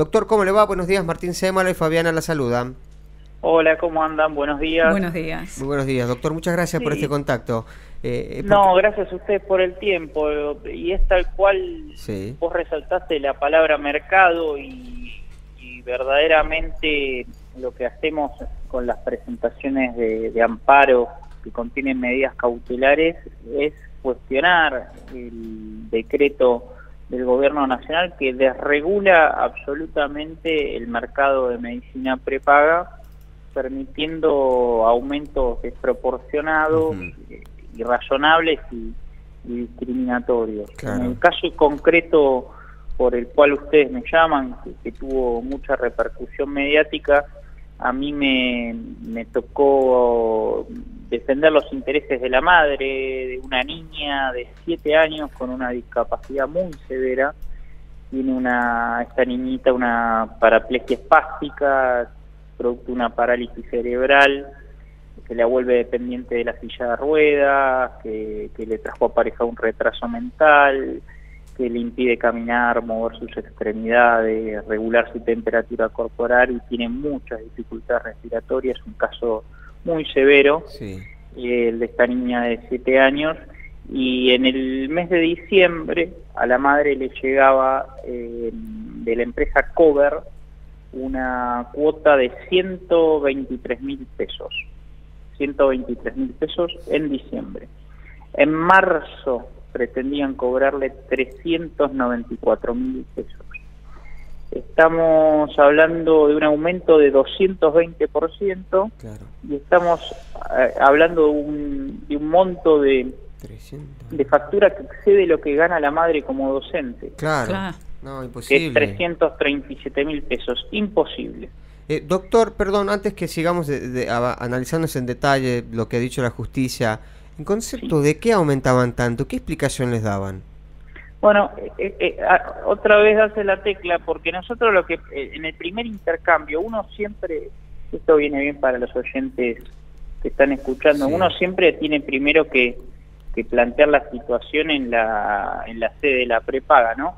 Doctor, ¿cómo le va? Buenos días, Martín Sémalo y Fabiana la saludan. Hola, ¿cómo andan? Buenos días. Buenos días. Muy buenos días, doctor. Muchas gracias por este Sí. contacto. No, gracias a ustedes por el tiempo. Y es tal cual Sí. vos resaltaste la palabra mercado y verdaderamente lo que hacemos con las presentaciones de amparo que contienen medidas cautelares es cuestionar el decreto del gobierno nacional que desregula absolutamente el mercado de medicina prepaga, permitiendo aumentos desproporcionados, irrazonables y discriminatorios. Claro. En el caso concreto por el cual ustedes me llaman, que tuvo mucha repercusión mediática, a mí me tocó defender los intereses de la madre de una niña de 7 años con una discapacidad muy severa. Tiene esta niñita una paraplegia espástica, producto de una parálisis cerebral que la vuelve dependiente de la silla de ruedas, que le trajo aparejado un retraso mental, que le impide caminar, mover sus extremidades, regular su temperatura corporal y tiene muchas dificultades respiratorias. Es un caso muy severo, Sí. El de esta niña de 7 años. Y en el mes de diciembre a la madre le llegaba de la empresa Cover una cuota de 123.000 pesos. 123.000 pesos en diciembre. En marzo pretendían cobrarle 394.000 pesos. Estamos hablando de un aumento de 220%, Claro. y estamos hablando de un monto de 300. factura que excede lo que gana la madre como docente, Claro. Claro. No, que es imposible. 337.000 pesos. Imposible. Doctor, perdón, antes que sigamos analizándose en detalle lo que ha dicho la justicia, en concepto de qué aumentaban tanto, ¿qué explicación les daban? Bueno, otra vez hace la tecla, porque nosotros lo que en el primer intercambio, uno siempre, esto viene bien para los oyentes que están escuchando, Sí. uno siempre tiene primero que plantear la situación en la sede de la prepaga, ¿no?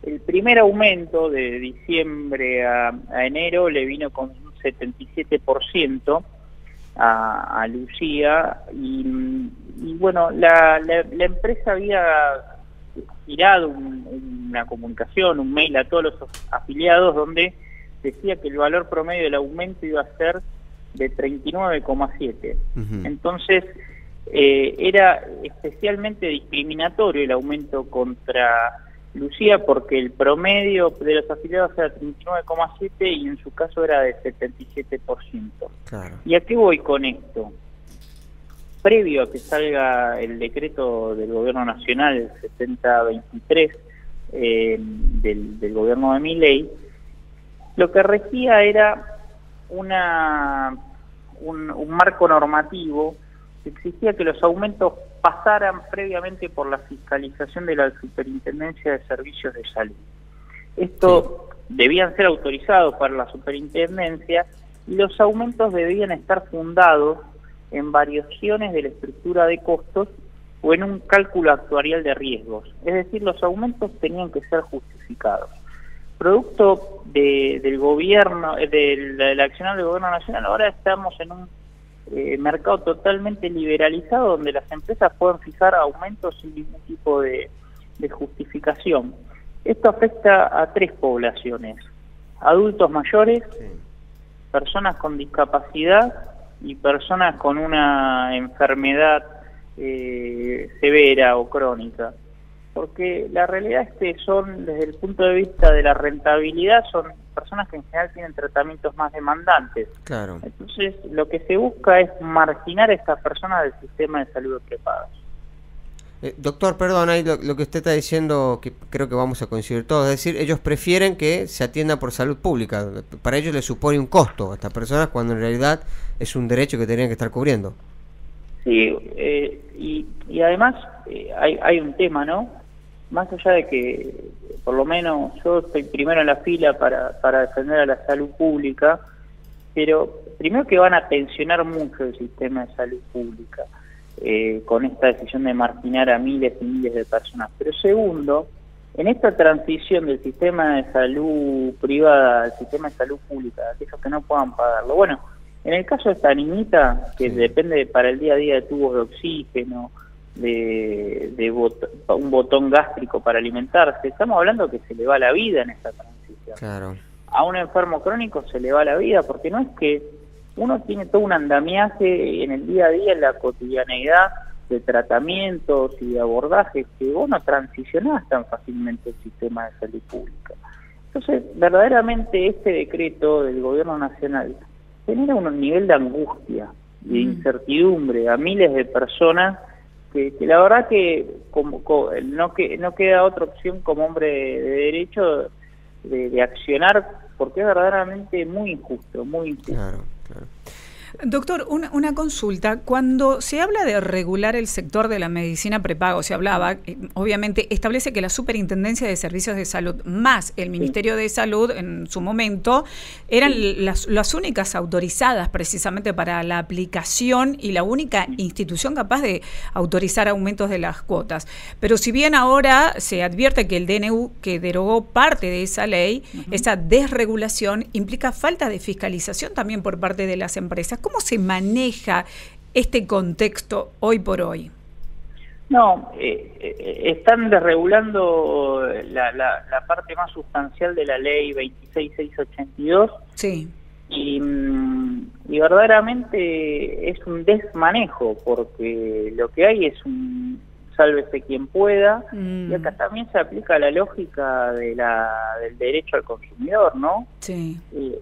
El primer aumento de diciembre a enero le vino con un 77% a Lucía, y bueno, la empresa había tirado una comunicación, un mail a todos los afiliados donde decía que el valor promedio del aumento iba a ser de 39,7. Entonces era especialmente discriminatorio el aumento contra Lucía, porque el promedio de los afiliados era 39,7 y en su caso era de 77%. Claro. ¿Y a qué voy con esto? Previo a que salga el decreto del gobierno nacional, el 7023 del gobierno de Milei, lo que regía era un marco normativo que exigía que los aumentos pasaran previamente por la fiscalización de la Superintendencia de Servicios de Salud. Esto debían ser autorizados para la superintendencia y los aumentos debían estar fundados en variaciones de la estructura de costos o en un cálculo actuarial de riesgos. Es decir, los aumentos tenían que ser justificados. Producto del gobierno, del accionar del gobierno nacional, ahora estamos en un mercado totalmente liberalizado donde las empresas pueden fijar aumentos sin ningún tipo de justificación. Esto afecta a 3 poblaciones: adultos mayores, personas con discapacidad y personas con una enfermedad severa o crónica. Porque la realidad es que son, desde el punto de vista de la rentabilidad, son personas que en general tienen tratamientos más demandantes. Claro. Entonces, lo que se busca es marginar a estas personas del sistema de salud prepagas. Doctor, perdón, ahí lo que usted está diciendo, que creo que vamos a coincidir todos, es decir, ellos prefieren que se atienda por salud pública. Para ellos les supone un costo a estas personas cuando en realidad es un derecho que tendrían que estar cubriendo. Sí, y además hay un tema, ¿no? Más allá de que, por lo menos, yo estoy primero en la fila para defender a la salud pública, pero primero que van a tensionar mucho el sistema de salud pública con esta decisión de marginar a miles y miles de personas. Pero segundo, en esta transición del sistema de salud privada al sistema de salud pública, aquellos que no puedan pagarlo. Bueno, en el caso de esta niñita, que depende para el día a día de tubos de oxígeno, un botón gástrico para alimentarse, estamos hablando que se le va la vida en esta transición. Claro. A un enfermo crónico se le va la vida, porque no es que uno tiene todo un andamiaje en el día a día, en la cotidianeidad de tratamientos y de abordajes, que vos no transicionás tan fácilmente el sistema de salud pública. Entonces, verdaderamente este decreto del gobierno nacional genera un nivel de angustia y de incertidumbre a miles de personas que la verdad que no queda otra opción como hombre de derecho de accionar, porque es verdaderamente muy injusto, muy injusto. Claro, claro. Doctor, una consulta. Cuando se habla de regular el sector de la medicina prepago, se hablaba, obviamente, establece que la Superintendencia de Servicios de Salud más el Ministerio de Salud en su momento eran las únicas autorizadas precisamente para la aplicación y la única institución capaz de autorizar aumentos de las cuotas. Pero si bien ahora se advierte que el DNU, que derogó parte de esa ley, esa desregulación implica falta de fiscalización también por parte de las empresas. ¿Cómo se maneja este contexto hoy por hoy? No, están desregulando la parte más sustancial de la ley 26682. Sí. Y verdaderamente es un desmanejo, porque lo que hay es un sálvese quien pueda, y acá también se aplica la lógica del derecho al consumidor, ¿no? Sí.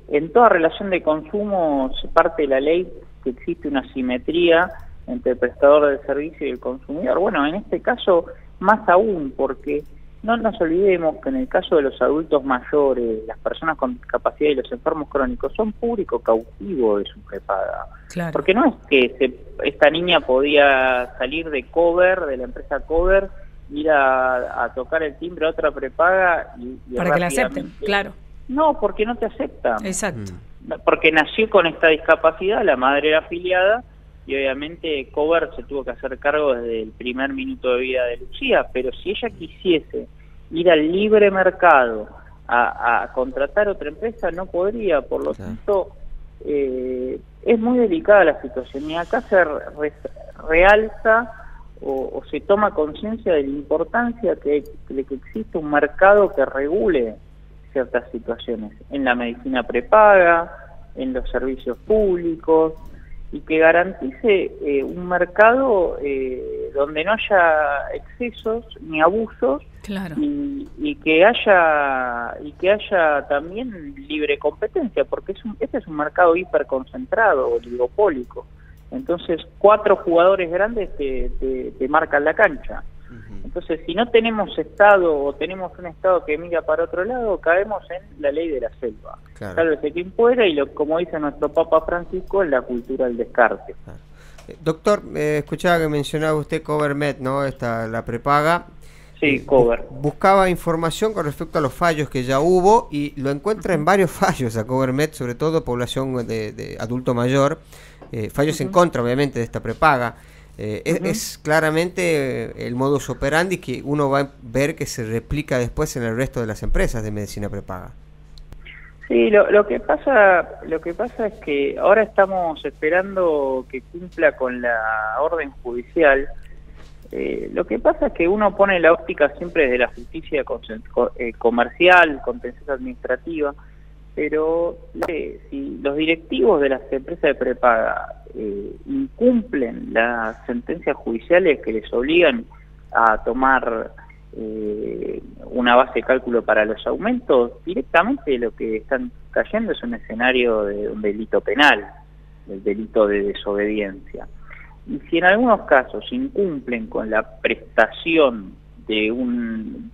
En toda relación de consumo se parte de la ley que existe una simetría entre el prestador del servicio y el consumidor. Bueno, en este caso más aún, porque no nos olvidemos que en el caso de los adultos mayores, las personas con discapacidad y los enfermos crónicos son público cautivo de su prepaga. Claro. Porque no es que esta niña podía salir de Cover, de la empresa Cover, ir a tocar el timbre a otra prepaga y para que la acepten, claro. No, porque no te aceptan. Exacto. Porque nació con esta discapacidad, la madre era afiliada, y obviamente Cover se tuvo que hacer cargo desde el primer minuto de vida de Lucía, pero si ella quisiese ir al libre mercado a contratar otra empresa, no podría. Por lo tanto, es muy delicada la situación, y acá se realza o se toma conciencia de la importancia de que existe un mercado que regule ciertas situaciones en la medicina prepaga, en los servicios públicos, y que garantice un mercado donde no haya excesos ni abusos. Claro. y que haya también libre competencia, porque este es un mercado hiperconcentrado, oligopólico. Entonces 4 jugadores grandes te marcan la cancha. Entonces, si no tenemos Estado, o tenemos un Estado que mira para otro lado, caemos en la ley de la selva. Claro. Sálvese quien pueda, y como dice nuestro Papa Francisco, en la cultura del descarte. Claro. Doctor, escuchaba que mencionaba usted CoverMed, ¿no? La prepaga. Sí, Cover. Buscaba información con respecto a los fallos que ya hubo, y lo encuentra en varios fallos a CoverMed, sobre todo población de adulto mayor, fallos en contra, obviamente, de esta prepaga. Es claramente el modus operandi que uno va a ver que se replica después en el resto de las empresas de medicina prepaga. Sí, lo que pasa es que ahora estamos esperando que cumpla con la orden judicial. Lo que pasa es que uno pone la óptica siempre desde la justicia comercial, contenciosa administrativa, pero si los directivos de las empresas de prepaga incumplen las sentencias judiciales que les obligan a tomar una base de cálculo para los aumentos, directamente lo que están cayendo es un escenario de un delito penal, el delito de desobediencia. Y si en algunos casos incumplen con la prestación de un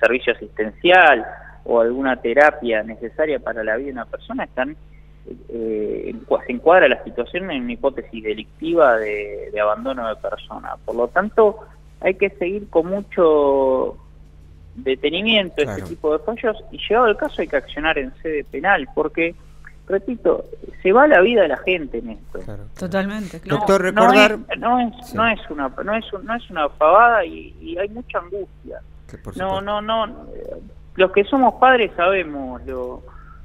servicio asistencial o alguna terapia necesaria para la vida de una persona, se encuadra la situación en una hipótesis delictiva de abandono de persona. Por lo tanto, hay que seguir con mucho detenimiento este tipo de fallos, y llegado el caso hay que accionar en sede penal, porque, repito, se va la vida de la gente en esto. Claro. Totalmente, claro. Doctor, recordar... No es una pavada, y hay mucha angustia. por No, supuesto. los que somos padres sabemos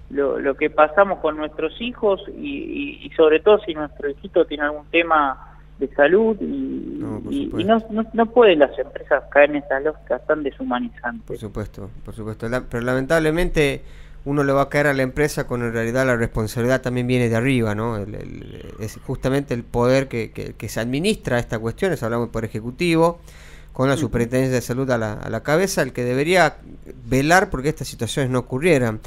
lo que pasamos con nuestros hijos y sobre todo si nuestro hijito tiene algún tema de salud y no pueden las empresas caer en esas lógicas tan deshumanizantes. Por supuesto. Pero lamentablemente uno le va a caer a la empresa cuando en realidad la responsabilidad también viene de arriba, ¿no? Es justamente el poder que se administra esta cuestión, hablamos del Poder Ejecutivo, con la Superintendencia de Salud a la cabeza, el que debería velar porque estas situaciones no ocurrieran.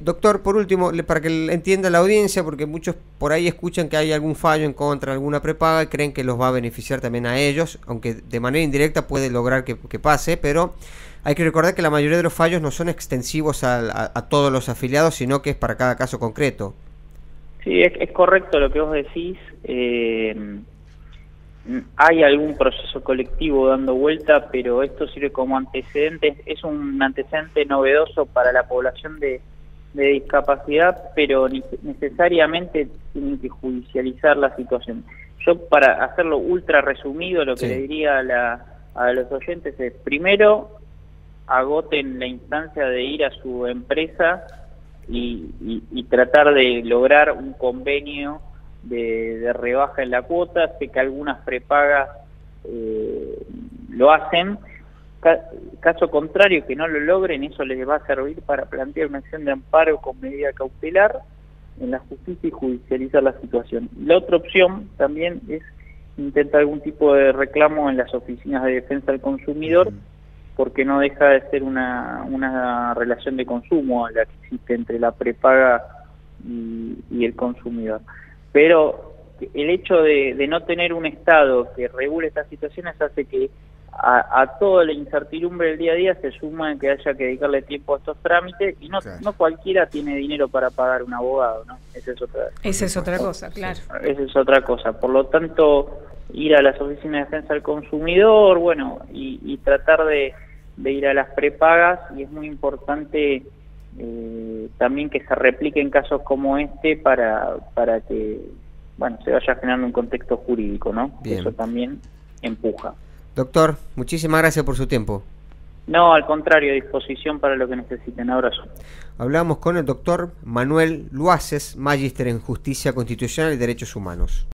Doctor, por último, para que entienda la audiencia, porque muchos por ahí escuchan que hay algún fallo en contra de alguna prepaga y creen que los va a beneficiar también a ellos, aunque de manera indirecta puede lograr que pase, pero hay que recordar que la mayoría de los fallos no son extensivos a todos los afiliados, sino que es para cada caso concreto. Sí, es correcto lo que vos decís. Hay algún proceso colectivo dando vuelta, pero esto sirve como antecedente, es un antecedente novedoso para la población de discapacidad, pero necesariamente tienen que judicializar la situación. Yo, para hacerlo ultra resumido, lo que le diría a los oyentes es, primero, agoten la instancia de ir a su empresa y tratar de lograr un convenio de rebaja en la cuota. Sé que algunas prepagas lo hacen. Caso contrario, que no lo logren, eso les va a servir para plantear una acción de amparo con medida cautelar en la justicia y judicializar la situación. La otra opción también es intentar algún tipo de reclamo en las oficinas de defensa del consumidor, porque no deja de ser una relación de consumo la que existe entre la prepaga y el consumidor. Pero el hecho de no tener un Estado que regule estas situaciones hace que a toda la incertidumbre del día a día se suma que haya que dedicarle tiempo a estos trámites y no cualquiera tiene dinero para pagar un abogado, ¿no? Esa es otra cosa, claro. Esa es otra cosa. Por lo tanto, ir a las oficinas de defensa del consumidor, bueno, y tratar de ir a las prepagas, y es muy importante también que se repliquen casos como este para que, bueno, se vaya generando un contexto jurídico, ¿no? Bien. Eso también empuja. Doctor, muchísimas gracias por su tiempo. No, al contrario, a disposición para lo que necesiten. Abrazo. Hablamos con el doctor Manuel Luaces, magíster en Justicia Constitucional y Derechos Humanos.